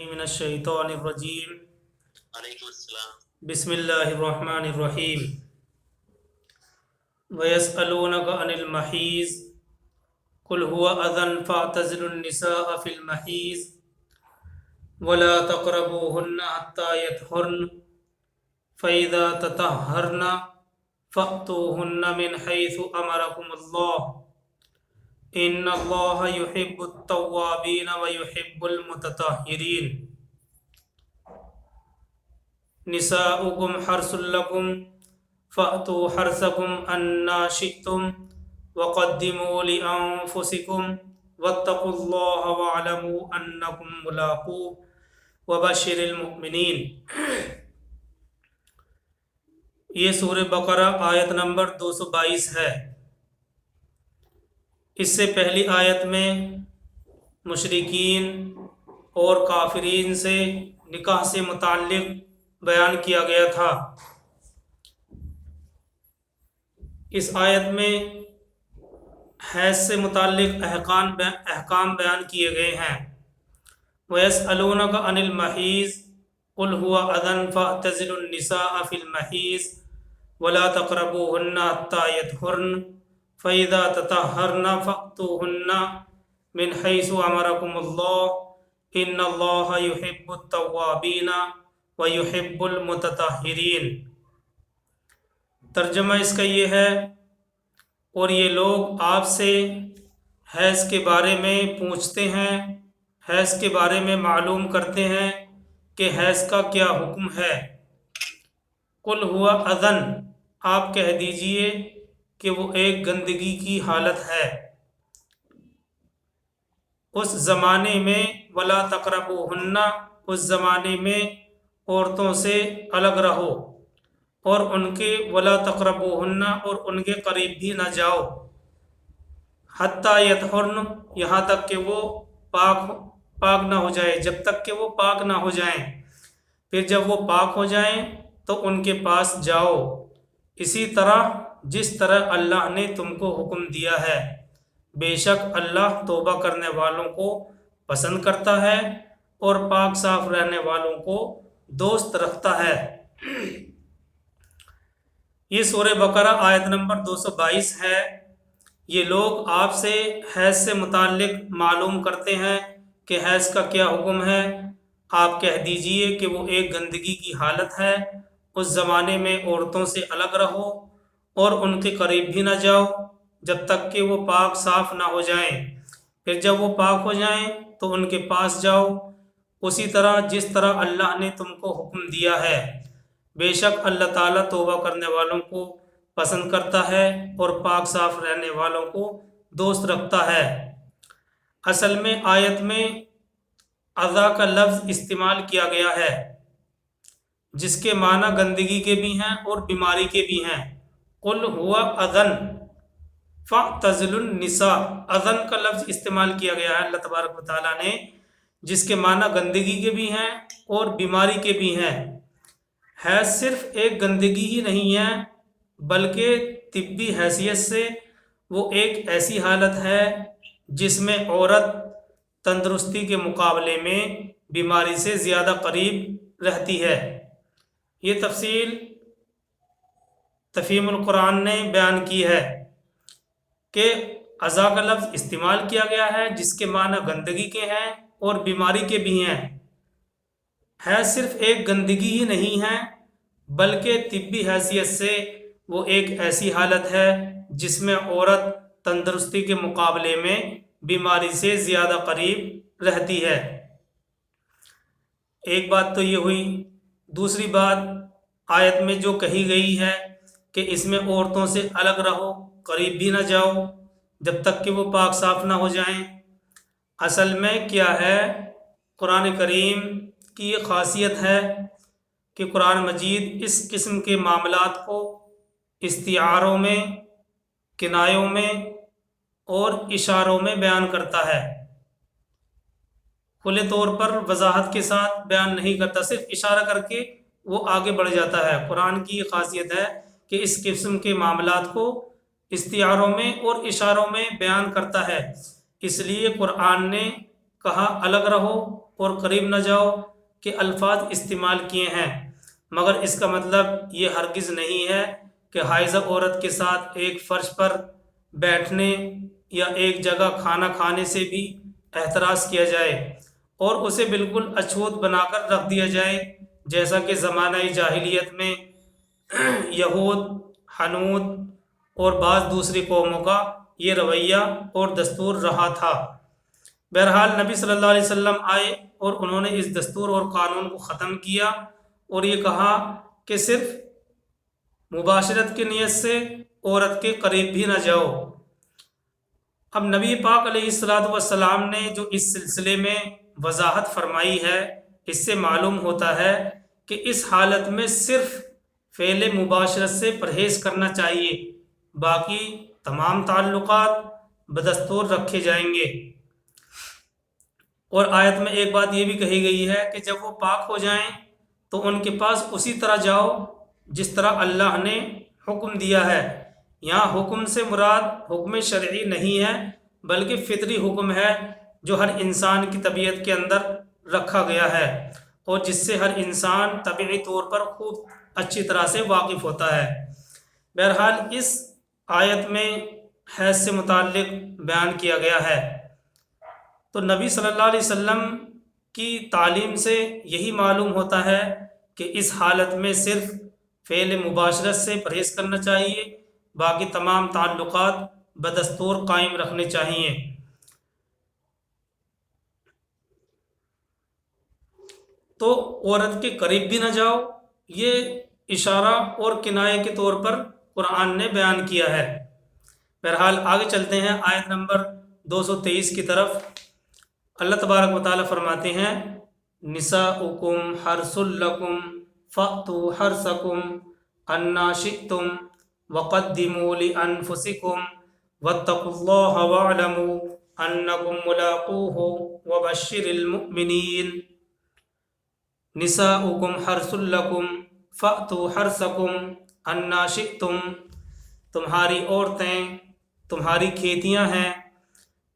من الشیطان الرجیم علیکم السلام۔ بسم اللہ الرحمن الرحیم وَيَسْأَلُونَكَ عَنِ الْمَحِيضِ قُلْ هُوَ أَذًى فَاعْتَزِلُوا النِّسَاءَ فِي الْمَحِيضِ وَلَا تَقْرَبُوهُنَّ حَتَّى يَطْهُرْنَ فَإِذَا تَطَهَّرْنَ فَأْتُوهُنَّ مِنْ حَيْثُ أَمَرَكُمُ اللَّهُ إِنَّ اللَّهَ يُحِبُّ التَّوَّابِينَ وَيُحِبُّ الْمُتَطَهِّرِينَ نساؤکم حرث لکم فأتوا حرثکم انا شئتم وقدموا لأنفسکم واتقوا اللہ واعلموا انکم ملاقوہ وبشر المؤمنین۔ یہ سورہ بقرہ آیت نمبر 222 ہے۔ اس سے پہلی آیت میں مشرکین اور کافرین سے نکاح سے متعلق بیان کیا گیا تھا۔ اس آیت میں حیض سے متعلق احکام بیان کیے گئے ہیں۔ وَيَسْأَلُونَكَ عَنِ الْمَحِيضِ قُلْ هُوَ أَذًى فَاعْتَزِلُوا النِّسَاءَ فِي الْمَحِيضِ وَلَا تَقْرَبُوهُنَّ حَتَّى يَطْهُرْنَ فَإِذَا تَطَهَّرْنَ فَأْتُوهُنَّ مِنْ حَيْثُ أَمَرَكُمُ اللَّهُ إِنَّ اللَّهَ يُحِبُّ التَّوَّابِينَ وَيُحِبُّ الْمُتَطَهِّرِينَ۔ ترجمہ اس کا یہ ہے، اور یہ لوگ آپ سے حیض کے بارے میں پوچھتے ہیں، حیض کے بارے میں معلوم کرتے ہیں کہ حیض کا کیا حکم ہے۔ قُلْ هُوَ أَذًى، آپ کہہ دیجئے کہ وہ ایک گندگی کی حالت ہے۔ اس زمانے میں وَلَا تَقْرَبُوهُنَّ، اس زمانے میں عورتوں سے الگ رہو، اور ان کے وَلَا تَقْرَبُوهُنَّ، اور ان کے قریب بھی نہ جاؤ، حَتَّى يَطْهُرْنَ، یہاں تک کہ وہ پاک نہ ہو جائے، جب تک کہ وہ پاک نہ ہو جائیں۔ پھر جب وہ پاک ہو جائیں تو ان کے پاس جاؤ، اسی طرح جس طرح اللہ نے تم کو حکم دیا ہے۔ بے شک اللہ توبہ کرنے والوں کو پسند کرتا ہے اور پاک صاف رہنے والوں کو دوست رکھتا ہے۔ یہ سورہ بقرہ آیت نمبر 222 ہے۔ یہ لوگ آپ سے حیض سے متعلق معلوم کرتے ہیں کہ حیض کا کیا حکم ہے۔ آپ کہہ دیجئے کہ وہ ایک گندگی کی حالت ہے۔ اس زمانے میں عورتوں سے الگ رہو اور ان کے قریب بھی نہ جاؤ جب تک کہ وہ پاک صاف نہ ہو جائیں۔ پھر جب وہ پاک ہو جائیں تو ان کے پاس جاؤ، اسی طرح جس طرح اللہ نے تم کو حکم دیا ہے۔ بے شک اللہ تعالیٰ توبہ کرنے والوں کو پسند کرتا ہے اور پاک صاف رہنے والوں کو دوست رکھتا ہے۔ اصل میں آیت میں اذا کا لفظ استعمال کیا گیا ہے، جس کے معنی گندگی کے بھی ہیں اور بیماری کے بھی ہیں۔ قُلْ هُوَ أَذًى فَاعْتَزِلُوا النِّسَاءَ، اذن کا لفظ استعمال کیا گیا ہے اللہ تبارک و تعالیٰ نے، جس کے معنی گندگی کے بھی ہیں اور بیماری کے بھی ہیں۔ حیض صرف ایک گندگی ہی نہیں ہے، بلکہ طبی حیثیت سے وہ ایک ایسی حالت ہے جس میں عورت تندرستی کے مقابلے میں بیماری سے زیادہ قریب رہتی ہے۔ یہ تفصیل تفہیم القرآن نے بیان کی ہے کہ اذا کا لفظ استعمال کیا گیا ہے جس کے معنی گندگی کے ہیں اور بیماری کے بھی ہیں۔ حیض صرف ایک گندگی ہی نہیں ہے، بلکہ طبی حیثیت سے وہ ایک ایسی حالت ہے جس میں عورت تندرستی کے مقابلے میں بیماری سے زیادہ قریب رہتی ہے۔ ایک بات تو یہ ہوئی۔ دوسری بات آیت میں جو کہی گئی ہے کہ اس میں عورتوں سے الگ رہو، قریب بھی نہ جاؤ جب تک کہ وہ پاک صاف نہ ہو جائیں۔ اصل میں کیا ہے، قرآن کریم کی یہ خاصیت ہے کہ قرآن مجید اس قسم کے معاملات کو استعاروں میں، کنایوں میں اور اشاروں میں بیان کرتا ہے۔ کھلے طور پر وضاحت کے ساتھ بیان نہیں کرتا، صرف اشارہ کر کے وہ آگے بڑھ جاتا ہے۔ قرآن کی یہ خاصیت ہے کہ اس قسم کے معاملات کو استعاروں میں اور اشاروں میں بیان کرتا ہے۔ اس لیے قرآن نے کہا الگ رہو اور قریب نہ جاؤ کے الفاظ استعمال کیے ہیں، مگر اس کا مطلب یہ ہرگز نہیں ہے کہ حائضہ عورت کے ساتھ ایک فرش پر بیٹھنے یا ایک جگہ کھانا کھانے سے بھی احتراز کیا جائے اور اسے بالکل اچھوت بنا کر رکھ دیا جائے، جیسا کہ زمانہ جاہلیت میں یہود، حنود اور بعض دوسری قوموں کا یہ رویہ اور دستور رہا تھا۔ بہرحال نبی صلی اللہ علیہ وسلم آئے اور انہوں نے اس دستور اور قانون کو ختم کیا اور یہ کہا کہ صرف مباشرت کی نیت سے عورت کے قریب بھی نہ جاؤ۔ اب نبی پاک علیہ الصلوۃ والسلام نے جو اس سلسلے میں وضاحت فرمائی ہے، اس سے معلوم ہوتا ہے کہ اس حالت میں صرف فعل مباشرت سے پرہیز کرنا چاہیے، باقی تمام تعلقات بدستور رکھے جائیں گے۔ اور آیت میں ایک بات یہ بھی کہی گئی ہے کہ جب وہ پاک ہو جائیں تو ان کے پاس اسی طرح جاؤ جس طرح اللہ نے حکم دیا ہے۔ یہاں حکم سے مراد حکم شرعی نہیں ہے بلکہ فطری حکم ہے جو ہر انسان کی طبیعت کے اندر رکھا گیا ہے اور جس سے ہر انسان طبعی طور پر خوب اچھی طرح سے واقف ہوتا ہے۔ بہرحال اس آیت میں حیض سے متعلق بیان کیا گیا ہے، تو نبی صلی اللہ علیہ وسلم کی تعلیم سے یہی معلوم ہوتا ہے کہ اس حالت میں صرف فعل مباشرت سے پرہیز کرنا چاہیے، باقی تمام تعلقات بدستور قائم رکھنے چاہیے۔ تو عورت کے قریب بھی نہ جاؤ، یہ اشارہ اور کنایہ کے طور پر قرآن نے بیان کیا ہے۔ بہرحال آگے چلتے ہیں آیت نمبر 223 کی طرف۔ اللہ تبارک و تعالیٰ فرماتے ہیں نساؤکم حرث لکم فأتوا حرثکم انا شئتم وقدموا لانفسکم واتقوا اللہ واعلموا انکم ملاقوہ وبشر المؤمنین۔ نساؤکم حرث لکم فأتوا حرثکم انا شئتم، تمہاری عورتیں تمہاری کھیتیاں ہیں،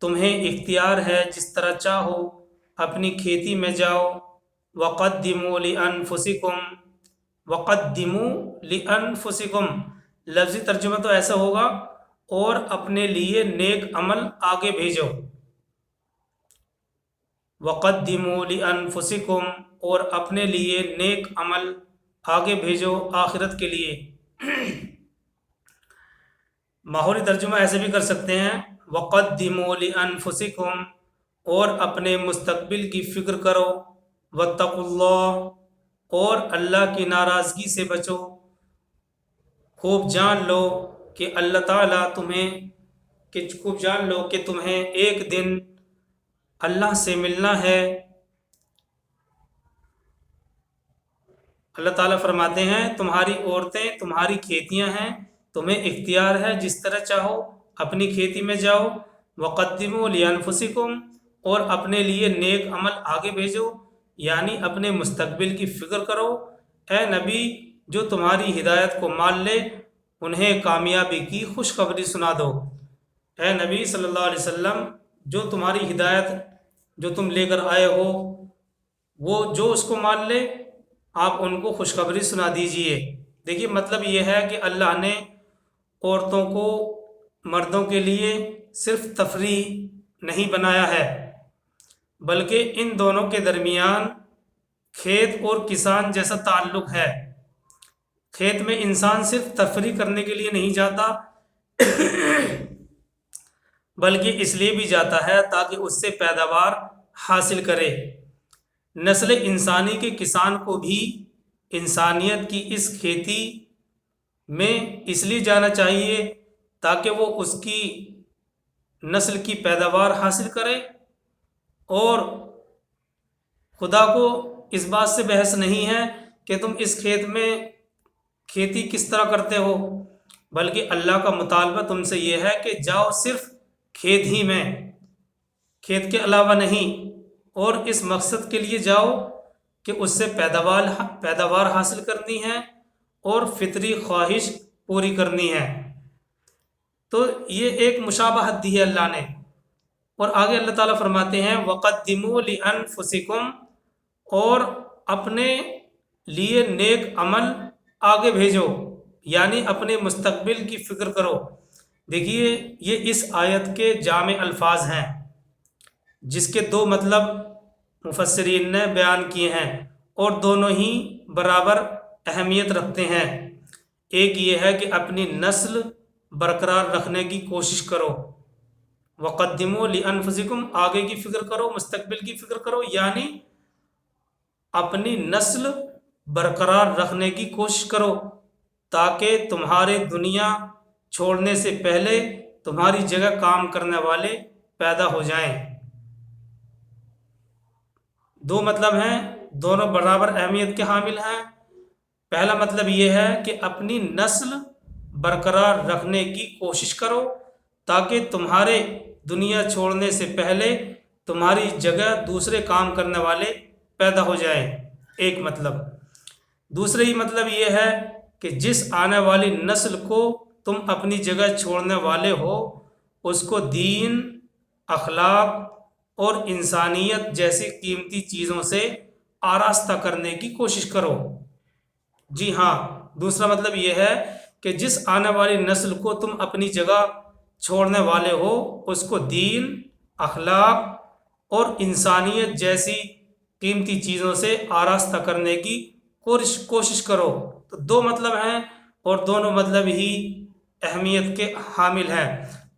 تمہیں اختیار ہے جس طرح چاہو اپنی کھیتی میں جاؤ۔ وقدموا لانفسکم، وقدموا لانفسکم لفظی ترجمہ تو ایسا ہوگا اور اپنے لیے نیک عمل آگے بھیجو۔ وقدموا لانفسکم اور اپنے لیے نیک عمل آگے بھیجو آخرت کے لیے۔ ماحولی ترجمہ ایسے بھی کر سکتے ہیں وقدموا لانفسکم اور اپنے مستقبل کی فکر کرو، واتقوا اللہ اور اللہ کی ناراضگی سے بچو۔ خوب جان لو کہ اللہ تعالیٰ خوب جان لو کہ تمہیں ایک دن اللہ سے ملنا ہے۔ اللہ تعالیٰ فرماتے ہیں تمہاری عورتیں تمہاری کھیتیاں ہیں، تمہیں اختیار ہے جس طرح چاہو اپنی کھیتی میں جاؤ۔ وقدموا لانفسکم اور اپنے لیے نیک عمل آگے بھیجو، یعنی اپنے مستقبل کی فکر کرو۔ اے نبی جو تمہاری ہدایت کو مان لے انہیں کامیابی کی خوشخبری سنا دو۔ اے نبی صلی اللہ علیہ وسلم جو تمہاری ہدایت جو تم لے کر آئے ہو وہ جو اس کو مان لے آپ ان کو خوشخبری سنا دیجئے۔ دیکھیے مطلب یہ ہے کہ اللہ نے عورتوں کو مردوں کے لیے صرف تفریح نہیں بنایا ہے بلکہ ان دونوں کے درمیان کھیت اور کسان جیسا تعلق ہے۔ کھیت میں انسان صرف تفریح کرنے کے لیے نہیں جاتا بلکہ اس لیے بھی جاتا ہے تاکہ اس سے پیداوار حاصل کرے۔ نسل انسانی کے کسان کو بھی انسانیت کی اس کھیتی میں اس لیے جانا چاہیے تاکہ وہ اس کی نسل کی پیداوار حاصل کرے، اور خدا کو اس بات سے بحث نہیں ہے کہ تم اس کھیت میں کھیتی کس طرح کرتے ہو، بلکہ اللہ کا مطالبہ تم سے یہ ہے کہ جاؤ صرف کھیت ہی میں، کھیت کے علاوہ نہیں، اور اس مقصد کے لیے جاؤ کہ اس سے پیداوار حاصل کرنی ہے اور فطری خواہش پوری کرنی ہے۔ تو یہ ایک مشابہت دی ہے اللہ نے اور آگے اللہ تعالیٰ فرماتے ہیں وَقَدِّمُوا لِأَنفُسِكُمْ، اور اپنے لیے نیک عمل آگے بھیجو، یعنی اپنے مستقبل کی فکر کرو۔ دیکھیے یہ اس آیت کے جامع الفاظ ہیں جس کے دو مطلب مفسرین نے بیان کیے ہیں، اور دونوں ہی برابر اہمیت رکھتے ہیں۔ ایک یہ ہے کہ اپنی نسل برقرار رکھنے کی کوشش کرو، وَقَدِّمُوا لِأَنفُسِكُمْ، آگے کی فکر کرو، مستقبل کی فکر کرو، یعنی اپنی نسل برقرار رکھنے کی کوشش کرو تاکہ تمہارے دنیا چھوڑنے سے پہلے تمہاری جگہ کام کرنے والے پیدا ہو جائیں۔ دو مطلب ہیں، دونوں برابر اہمیت کے حامل ہیں۔ پہلا مطلب یہ ہے کہ اپنی نسل برقرار رکھنے کی کوشش کرو تاکہ تمہارے دنیا چھوڑنے سے پہلے تمہاری جگہ دوسرے کام کرنے والے پیدا ہو جائیں، ایک مطلب۔ دوسرا ہی مطلب یہ ہے کہ جس آنے والی نسل کو تم اپنی جگہ چھوڑنے والے ہو اس کو دین، اخلاق اور انسانیت جیسی قیمتی چیزوں سے آراستہ کرنے کی کوشش کرو۔ جی ہاں، دوسرا مطلب یہ ہے کہ جس آنے والی نسل کو تم اپنی جگہ چھوڑنے والے ہو اس کو دین، اخلاق اور انسانیت جیسی قیمتی چیزوں سے آراستہ کرنے کی کوشش کرو۔ تو دو مطلب ہیں اور دونوں مطلب ہی اہمیت کے حامل ہیں۔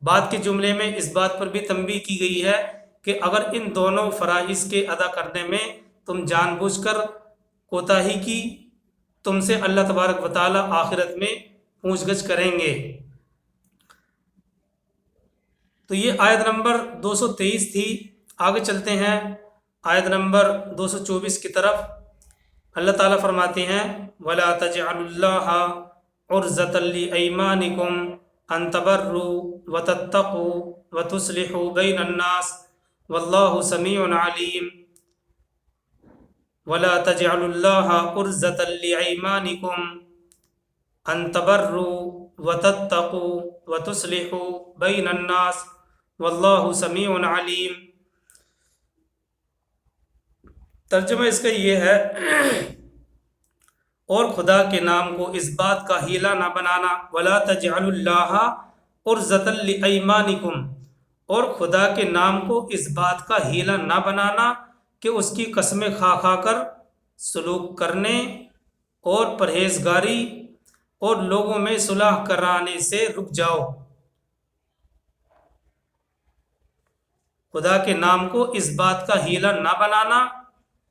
بعد کے جملے میں اس بات پر بھی تنبیہ کی گئی ہے کہ اگر ان دونوں فرائض کے ادا کرنے میں تم جان بوجھ کر کوتاہی کی تم سے اللہ تبارک و تعالی آخرت میں پوچھ گچھ کریں گے۔ تو یہ آیت نمبر 223 تھی۔ آگے چلتے ہیں آیت نمبر 224 کی طرف۔ اللہ تعالیٰ فرماتے ہیں وَلَا تَجْعَلُوا اللَّهَ عُرْضَةً لِأَيْمَانِكُمْ أَن تَبَرُّوا وَتَتَّقُوا وَتُصْلِحُوا بَيْنَ النَّاسِ وَاللَّهُ سَمِيعٌ عَلِيمٌ۔ وَلَا تَجْعَلُوا اللَّهَ عُرْضَةً لِأَيْمَانِكُمْ أَن تَبَرُّوا وَتَتَّقُوا وَتُصْلِحُوا بَيْنَ النَّاسِ وَاللَّهُ سَمِيعٌ عَلِيمٌ۔ ترجمہ اس کا یہ ہے اور خدا کے نام کو اس بات کا ہیلا نہ بنانا، وَلَا تَجْعَلُوا اللَّهَ عُرْضَةً لِأَيْمَانِكُمْ، اور خدا کے نام کو اس بات کا ہیلا نہ بنانا کہ اس کی قسمیں کھا کھا کر سلوک کرنے اور پرہیزگاری اور لوگوں میں صلح کرانے سے رک جاؤ۔ خدا کے نام کو اس بات کا ہیلا نہ بنانا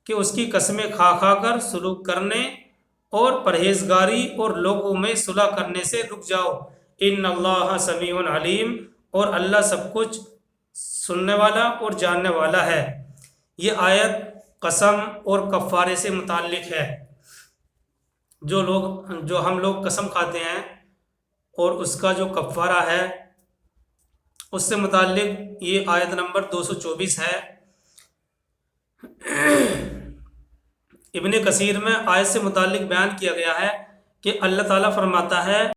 کہ اس کی قسمیں کھا کھا کر سلوک کرنے اور پرہیزگاری اور لوگوں میں صلح کرنے سے رک جاؤ۔ ان اللہ سمیع علیم، اور اللہ سب کچھ سننے والا اور جاننے والا ہے۔ یہ آیت قسم اور کفارے سے متعلق ہے۔ جو ہم لوگ قسم کھاتے ہیں اور اس کا جو کفارہ ہے اس سے متعلق یہ آیت نمبر 224 ہے۔ ابن کثیر میں آیت سے متعلق بیان کیا گیا ہے کہ اللہ تعالیٰ فرماتا ہے